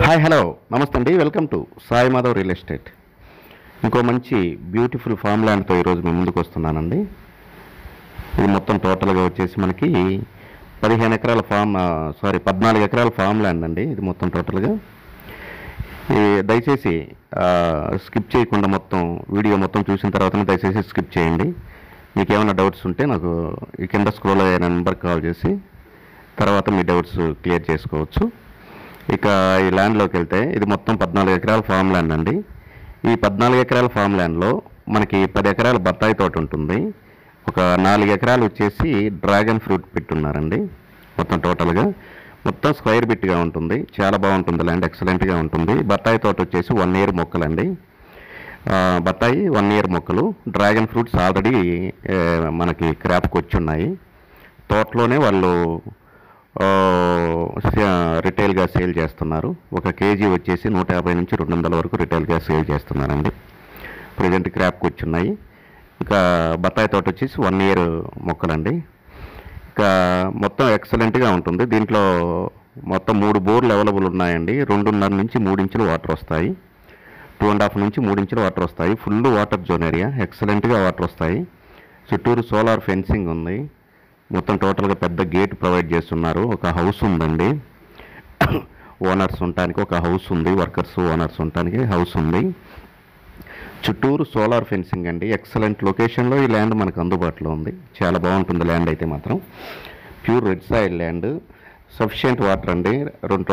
Hi hello నమస్తే అండి. Welcome to Sai Madhav real estate. ఇంకో మంచి బ్యూటిఫుల్ ఫామ్ ల్యాండ్తో ఈరోజు మేము ముందుకు వస్తున్నానండి. ఇది మొత్తం టోటల్గా వచ్చేసి మనకి 15 ఎకరాల 14 ఎకరాల ఫామ్ ల్యాండ్ అండి. ఇది మొత్తం టోటల్గా దయచేసి స్కిప్ చేయకుండా మొత్తం వీడియో మొత్తం చూసిన తర్వాత దయచేసి స్కిప్ చేయండి. మీకు ఏమైనా డౌట్స్ ఉంటే నాకు ఈ కింద స్క్రోల్ అయ్యే నెంబర్కి కాల్ చేసి తర్వాత మీ డౌట్స్ క్లియర్ చేసుకోవచ్చు. ఇక ఈ ల్యాండ్లోకి వెళ్తే ఇది మొత్తం 14 ఎకరాల ఫామ్ ల్యాండ్ అండి. ఈ 14 ఎకరాల ఫామ్ ల్యాండ్లో మనకి 10 ఎకరాల బత్తాయి తోట ఉంటుంది. ఒక 4 ఎకరాలు వచ్చేసి డ్రాగన్ ఫ్రూట్ పెట్టున్నారండి. మొత్తం టోటల్గా మొత్తం స్క్వేర్ బిట్గా ఉంటుంది. చాలా బాగుంటుంది ల్యాండ్, ఎక్సలెంట్గా ఉంటుంది. బత్తాయి తోట వచ్చేసి 1 ఇయర్ మొక్కలండి. బత్తాయి 1 ఇయర్ మొక్కలు. డ్రాగన్ ఫ్రూట్స్ ఆల్రెడీ మనకి క్రాప్కి వచ్చి ఉన్నాయి. తోటలోనే వాళ్ళు రిటైల్గా సేల్ చేస్తున్నారు. ఒక కేజీ వచ్చేసి 150 నుంచి 200 వరకు రిటైల్గా సేల్ చేస్తున్నారండి. ప్రజెంట్ క్రాప్కి వచ్చున్నాయి. ఇంకా బత్తాయి తోట వచ్చేసి 1 ఇయర్ మొక్కలండి. ఇంకా మొత్తం ఎక్సలెంట్గా ఉంటుంది. దీంట్లో మొత్తం 3 బోర్లు అవైలబుల్ ఉన్నాయండి. 2.5 నుంచి 3 ఇంచులు వాటర్ వస్తాయి. 2.5 నుంచి 3 ఇంచులు వాటర్ వస్తాయి. ఫుల్ వాటర్ జోన్ ఏరియా, ఎక్సలెంట్గా వాటర్ వస్తాయి. చుట్టూరు సోలార్ ఫెన్సింగ్ ఉంది. మొత్తం టోటల్గా పెద్ద గేట్ ప్రొవైడ్ చేస్తున్నారు. ఒక హౌస్ ఉందండి. ఓనర్స్ ఉండటానికి ఒక హౌస్ ఉంది. వర్కర్స్ ఓనర్స్ ఉండటానికి హౌస్ ఉంది. చుట్టూరు సోలార్ ఫెన్సింగ్ అండి. ఎక్సలెంట్ లొకేషన్లో ఈ ల్యాండ్ మనకు అందుబాటులో ఉంది. చాలా బాగుంటుంది ల్యాండ్ అయితే మాత్రం. Pure red soil land, sufficient water అండి. 2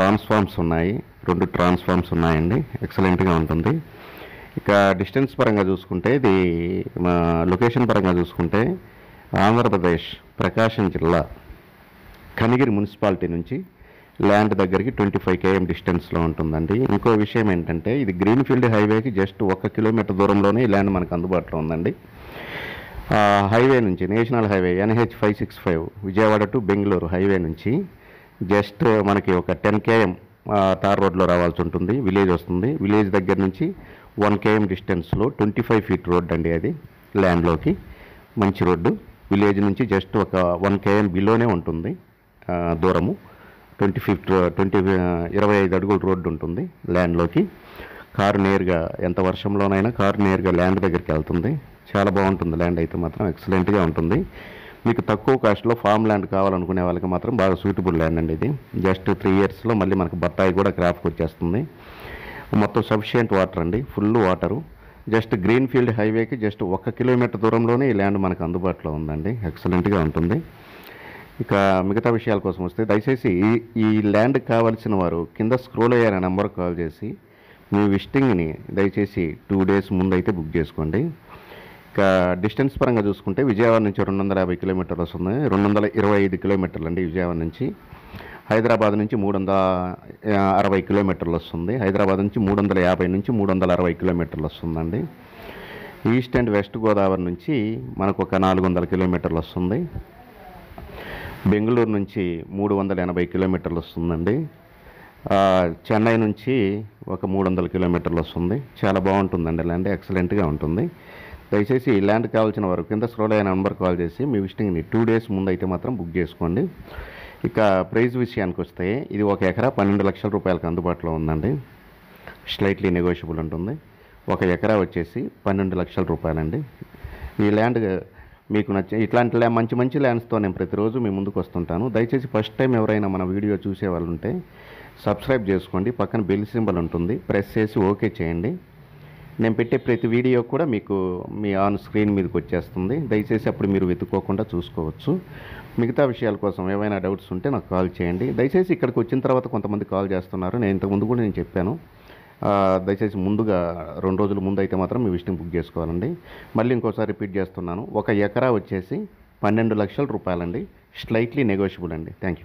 ట్రాన్స్ఫార్మ్స్ ఉన్నాయండి. ఎక్సలెంట్గా ఉంటుంది. ఇక డిస్టెన్స్ పరంగా చూసుకుంటే ఇది లొకేషన్ పరంగా చూసుకుంటే ఆంధ్రప్రదేశ్ ప్రకాశం జిల్లా కనిగిరి మున్సిపాలిటీ నుంచి ల్యాండ్ దగ్గరికి 25 km డిస్టెన్స్లో ఉంటుందండి. ఇంకో విషయం ఏంటంటే ఇది గ్రీన్ఫీల్డ్ హైవేకి జస్ట్ 1 కిలోమీటర్ దూరంలోనే ఈ ల్యాండ్ మనకు అందుబాటులో ఉందండి. హైవే నుంచి national highway NH 565 Vijayawada to Bengaluru highway నుంచి జస్ట్ మనకి ఒక 10 km తార్ రోడ్లో రావాల్సి ఉంటుంది. విలేజ్ వస్తుంది. విలేజ్ దగ్గర నుంచి 1 km డిస్టెన్స్లో 25 feet రోడ్ అండి. అది ల్యాండ్లోకి మంచి రోడ్డు. విలేజ్ నుంచి జస్ట్ ఒక 1 km బిలోనే ఉంటుంది దూరము. 25 అడుగుల రోడ్డు ఉంటుంది ల్యాండ్లోకి. కారు నేరుగా ఎంత వర్షంలోనైనా కారు నేరుగా ల్యాండ్ దగ్గరికి వెళ్తుంది. చాలా బాగుంటుంది ల్యాండ్ అయితే మాత్రం, ఎక్సలెంట్గా ఉంటుంది. మీకు తక్కువ కాస్ట్లో ఫామ్ ల్యాండ్ కావాలనుకునే వాళ్ళకి మాత్రం బాగా సూటబుల్ ల్యాండ్ అండి ఇది. జస్ట్ 3 yearsలో మళ్ళీ మనకు బత్తాయి కూడా క్రాప్కి వచ్చేస్తుంది. మొత్తం సఫిషియెంట్ వాటర్ అండి, ఫుల్ వాటరు. జస్ట్ గ్రీన్ఫీల్డ్ హైవేకి జస్ట్ 1 కిలోమీటర్ దూరంలోనే ఈ ల్యాండ్ మనకు అందుబాటులో ఉందండి. ఎక్సలెంట్గా ఉంటుంది. ఇక మిగతా విషయాల కోసం వస్తే దయచేసి ఈ ల్యాండ్ కావాల్సిన వారు కింద స్క్రోల్ అయ్యే నెంబర్కి కాల్ చేసి మీ విజిటింగ్ని దయచేసి 2 days ముందు అయితే బుక్ చేసుకోండి. ఇక డిస్టెన్స్ పరంగా చూసుకుంటే విజయవాడ నుంచి 250 కిలోమీటర్లు వస్తుంది. 225 కిలోమీటర్లు అండి విజయవాడ నుంచి. హైదరాబాద్ నుంచి 360 కిలోమీటర్లు వస్తుంది. హైదరాబాద్ నుంచి 350 నుంచి 360 కిలోమీటర్లు వస్తుందండి. ఈస్ట్ అండ్ వెస్ట్ గోదావరి నుంచి మనకు ఒక 400 కిలోమీటర్లు వస్తుంది. బెంగళూరు నుంచి 380 కిలోమీటర్లు వస్తుందండి. చెన్నై నుంచి ఒక 300 కిలోమీటర్లు వస్తుంది. చాలా బాగుంటుందండి ల్యాండ్, ఎక్సలెంట్గా ఉంటుంది. దయచేసి ఈ ల్యాండ్ కావాల్సిన వారు కింద స్క్రోల్ అయిన నెంబర్ కాల్ చేసి మీ విజిటింగ్ని 2 days ముందు అయితే మాత్రం బుక్ చేసుకోండి. ఇక ప్రైస్ విషయానికి వస్తే ఇది 1 ఎకరా 12 లక్షల రూపాయలకు అందుబాటులో ఉందండి. స్లైట్లీ నెగోషియబుల్ ఉంటుంది. 1 ఎకరా వచ్చేసి 12 లక్షల రూపాయలండి. ఈ ల్యాండ్ మీకు ఇట్లాంటి మంచి మంచి ల్యాండ్స్తో నేను ప్రతిరోజు మీ ముందుకు వస్తుంటాను. దయచేసి ఫస్ట్ టైం ఎవరైనా మన వీడియో చూసే వాళ్ళు ఉంటే సబ్స్క్రైబ్ చేసుకోండి. పక్కన బెల్ సింబల్ ఉంటుంది, ప్రెస్ చేసి ఓకే చేయండి. నేను పెట్టే ప్రతి వీడియో కూడా మీకు మీ ఆన్ స్క్రీన్ మీదకి వచ్చేస్తుంది. దయచేసి అప్పుడు మీరు వెతుక్కోకుండా చూసుకోవచ్చు. మిగతా విషయాల కోసం ఏమైనా డౌట్స్ ఉంటే నాకు కాల్ చేయండి. దయచేసి ఇక్కడికి వచ్చిన తర్వాత కొంతమంది కాల్ చేస్తున్నారు. నేను ఇంతకుముందు కూడా నేను చెప్పాను. దయచేసి ముందుగా 2 రోజుల ముందు అయితే మాత్రం మీ విజిటింగ్ బుక్ చేసుకోవాలండి. మళ్ళీ ఇంకోసారి రిపీట్ చేస్తున్నాను. 1 ఎకరా వచ్చేసి 12 లక్షల రూపాయలండి. స్లైట్లీ నెగోషియబుల్ అండి. Thank you.